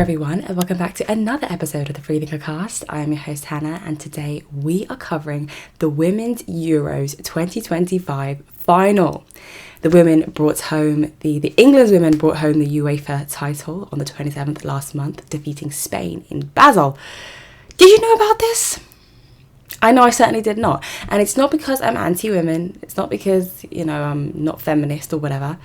everyone, and welcome back to another episode of the Freethinker Cast. I am your host Hannah, and today we are covering the Women's Euros 2025 final. The England's women brought home the UEFA title on the 27th last month, defeating Spain in Basel. Did you know about this? I know I certainly did not. And it's not because I'm anti-women. It's not because, I'm not feminist or whatever.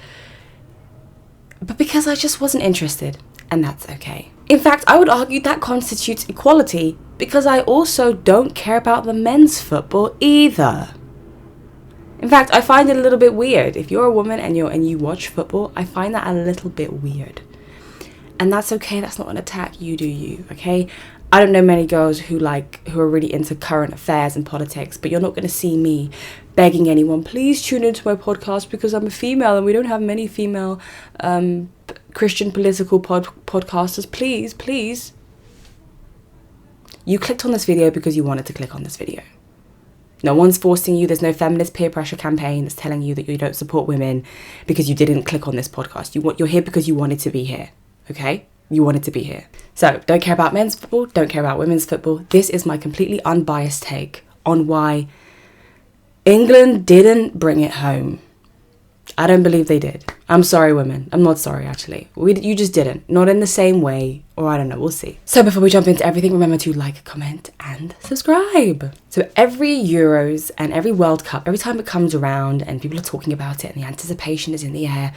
But because I just wasn't interested. And that's okay. In fact, I would argue that constitutes equality because I also don't care about the men's football either. In fact, I find it a little bit weird. If you're a woman and you watch football, I find that a little bit weird. And that's okay. That's not an attack. You do you, okay? I don't know many girls who are really into current affairs and politics, but you're not going to see me begging anyone, please tune into my podcast because I'm a female and we don't have many female Christian political podcasters. Please. You clicked on this video because you wanted to click on this video. No one's forcing you. There's no feminist peer pressure campaign that's telling you that you don't support women because you didn't click on this podcast. You're here because you wanted to be here, okay? You wanted to be here. So, don't care about men's football, don't care about women's football. This is my completely unbiased take on why England didn't bring it home. I don't believe they did. I'm sorry, women. I'm not sorry, actually. You just didn't. Not in the same way, or I don't know, we'll see. So before we jump into everything, remember to like, comment, and subscribe. So every Euros and every World Cup, every time it comes around and people are talking about it and the anticipation is in the air,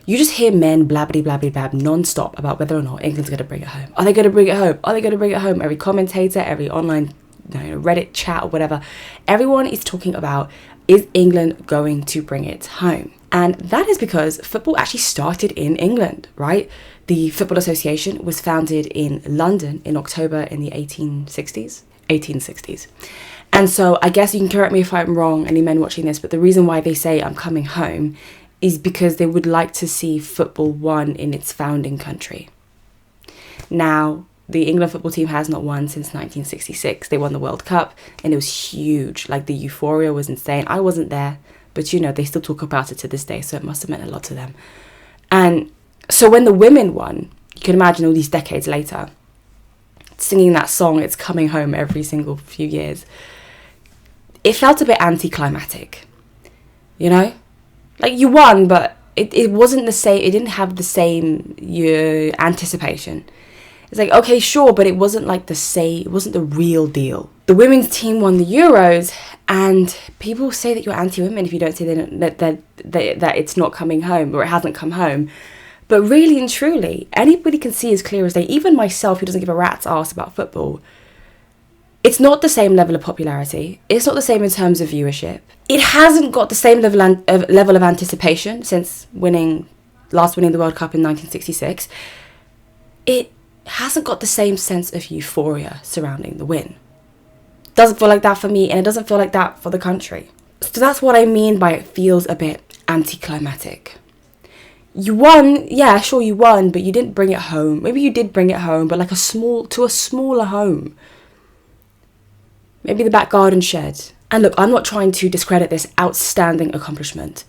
you just hear men blab non-stop about whether or not England's going to bring it home. Are they going to bring it home? Are they going to bring it home? Every commentator, every online Reddit chat or whatever, everyone is talking about, is England going to bring it home? And that is because football actually started in England, right? The Football Association was founded in London in October in the 1860s. And so I guess you can correct me if I'm wrong, any men watching this, but the reason why they say I'm coming home is because they would like to see football won in its founding country. Now, the England football team has not won since 1966. They won the World Cup and it was huge. Like the euphoria was insane. I wasn't there, but they still talk about it to this day. So it must have meant a lot to them. And so when the women won, you can imagine all these decades later, singing that song, It's Coming Home, every single few years. It felt a bit anticlimactic, Like you won, but it wasn't the same. It didn't have the same anticipation. It's like, okay, sure, but it wasn't like it wasn't the real deal. The women's team won the Euros, and people say that you're anti-women if you don't say that it's not coming home or it hasn't come home. But really and truly, anybody can see as clear as day, even myself who doesn't give a rat's ass about football, it's not the same level of popularity. It's not the same in terms of viewership. It hasn't got the same level of anticipation since last winning the World Cup in 1966. It hasn't got the same sense of euphoria surrounding the win. Doesn't feel like that for me, and it doesn't feel like that for the country. So that's what I mean by it feels a bit anticlimactic. You won, yeah, sure you won, but you didn't bring it home. Maybe you did bring it home, but like a smaller home. Maybe the back garden shed. And look, I'm not trying to discredit this outstanding accomplishment.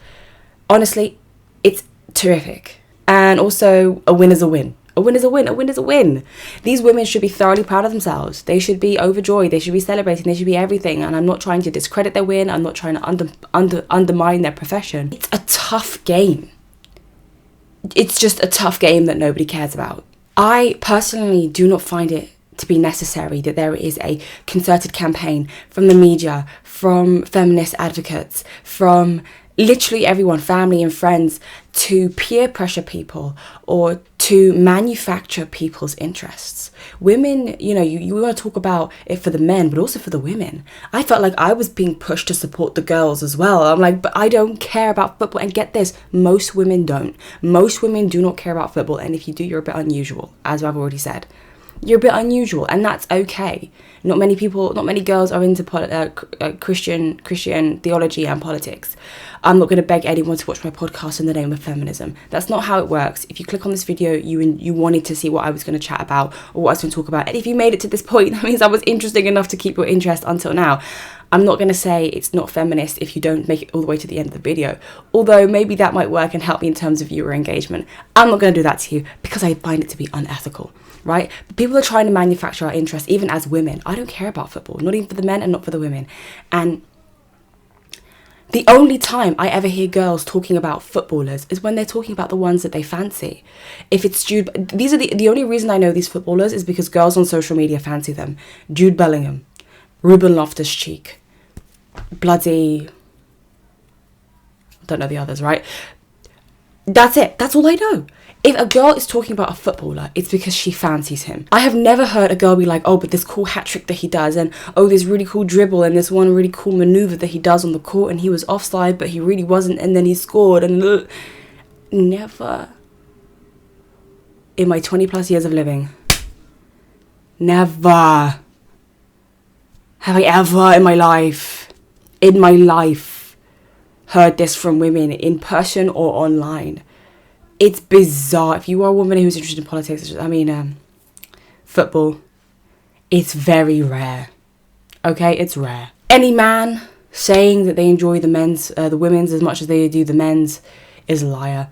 Honestly, it's terrific. And also, a win is a win. A win is a win. A win is a win. These women should be thoroughly proud of themselves. They should be overjoyed. They should be celebrating. They should be everything. And I'm not trying to discredit their win. I'm not trying to undermine their profession. It's a tough game. It's just a tough game that nobody cares about. I personally do not find it to be necessary that there is a concerted campaign from the media, from feminist advocates, from literally everyone, family and friends, to peer pressure people or to manufacture people's interests. Women, you want to talk about it for the men, but also for the women. I felt like I was being pushed to support the girls as well. I'm like, but I don't care about football. And get this, most women don't. Most women do not care about football. And if you do, you're a bit unusual, as I've already said. You're a bit unusual, and that's okay. Not many girls are into Christian theology and politics. I'm not going to beg anyone to watch my podcast in the name of feminism. That's not how it works. If you click on this video, you wanted to see what I was going to chat about or what I was going to talk about. And if you made it to this point, that means I was interesting enough to keep your interest until now. I'm not going to say it's not feminist if you don't make it all the way to the end of the video, although maybe that might work and help me in terms of viewer engagement. I'm not going to do that to you because I find it to be unethical, right? But people are trying to manufacture our interests, even as women. I don't care about football, not even for the men and not for the women. And the only time I ever hear girls talking about footballers is when they're talking about the ones that they fancy. If it's these are the only reason I know these footballers is because girls on social media fancy them. Jude Bellingham, Ruben Loftus-Cheek, bloody, I don't know the others, right? That's it. That's all I know. If a girl is talking about a footballer, it's because she fancies him. I have never heard a girl be like, oh, but this cool hat trick that he does, and oh, this really cool dribble, and this one really cool maneuver that he does on the court, and he was offside, but he really wasn't, and then he scored, and never in my 20 plus years of living, never have I ever in my life, heard this from women in person or online. It's bizarre. If you are a woman who's interested in politics, football, it's very rare. Okay, it's rare. Any man saying that they enjoy the women's as much as they do the men's is a liar.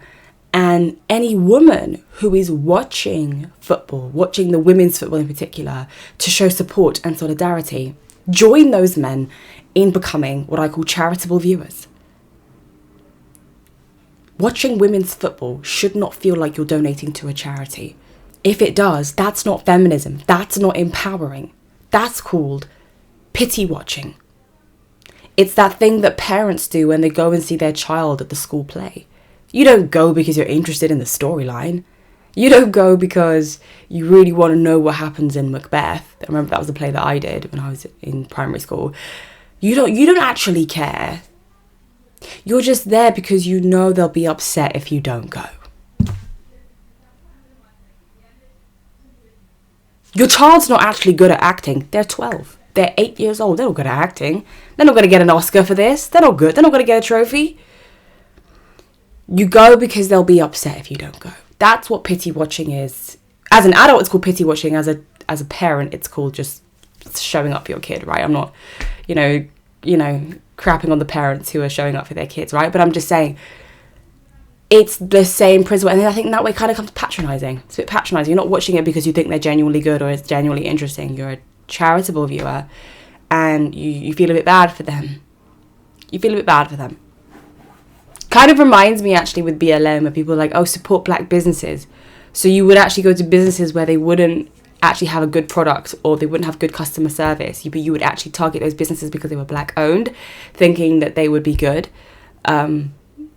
And any woman who is watching football, watching the women's football in particular, to show support and solidarity, join those men in becoming what I call charitable viewers. Watching women's football should not feel like you're donating to a charity. If it does, that's not feminism. That's not empowering. That's called pity watching. It's that thing that parents do when they go and see their child at the school play. You don't go because you're interested in the storyline. You don't go because you really want to know what happens in Macbeth. I remember that was a play that I did when I was in primary school. You don't actually care. You're just there because you know they'll be upset if you don't go. Your child's not actually good at acting. They're 12. They're 8 years old. They're not good at acting. They're not going to get an Oscar for this. They're not good. They're not going to get a trophy. You go because they'll be upset if you don't go. That's what pity watching is. As an adult, it's called pity watching. As a parent, it's called just showing up for your kid, right? I'm not, crapping on the parents who are showing up for their kids, right? But I'm just saying it's the same principle. And then I think that way kind of comes patronising. It's a bit patronising. You're not watching it because you think they're genuinely good or it's genuinely interesting. You're a charitable viewer and you feel a bit bad for them. Kind of reminds me actually with BLM where people are like, oh, support black businesses. So you would actually go to businesses where they wouldn't actually have a good product or they wouldn't have good customer service, but you would actually target those businesses because they were black owned, thinking that they would be good. And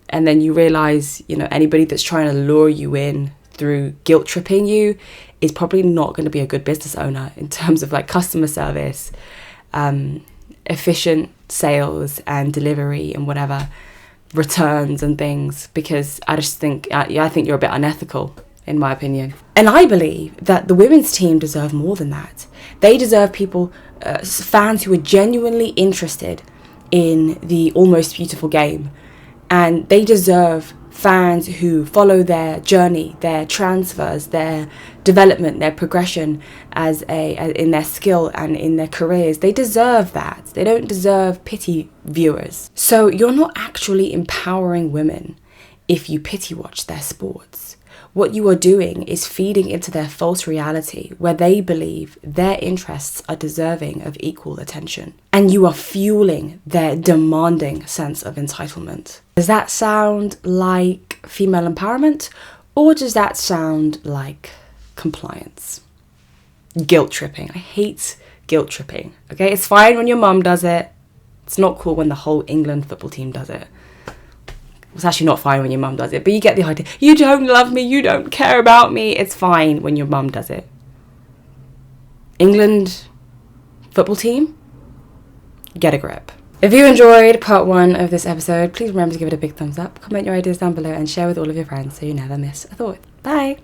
then you realize, anybody that's trying to lure you in through guilt tripping you is probably not going to be a good business owner in terms of like customer service, efficient sales and delivery and whatever, returns and things, because I just think, I think you're a bit unethical, in my opinion. And I believe that the women's team deserve more than that. They deserve people, fans who are genuinely interested in the almost beautiful game. And they deserve fans who follow their journey, their transfers, their development, their progression in their skill and in their careers. They deserve that. They don't deserve pity viewers. So you're not actually empowering women if you pity watch their sports. What you are doing is feeding into their false reality where they believe their interests are deserving of equal attention. And you are fueling their demanding sense of entitlement. Does that sound like female empowerment? Or does that sound like compliance? Guilt tripping. I hate guilt tripping. Okay, it's fine when your mum does it. It's not cool when the whole England football team does it. It's actually not fine when your mum does it, but you get the idea. You don't love me, you don't care about me. It's fine when your mum does it. England football team, get a grip. If you enjoyed part 1 of this episode, please remember to give it a big thumbs up, comment your ideas down below and share with all of your friends so you never miss a thought. Bye!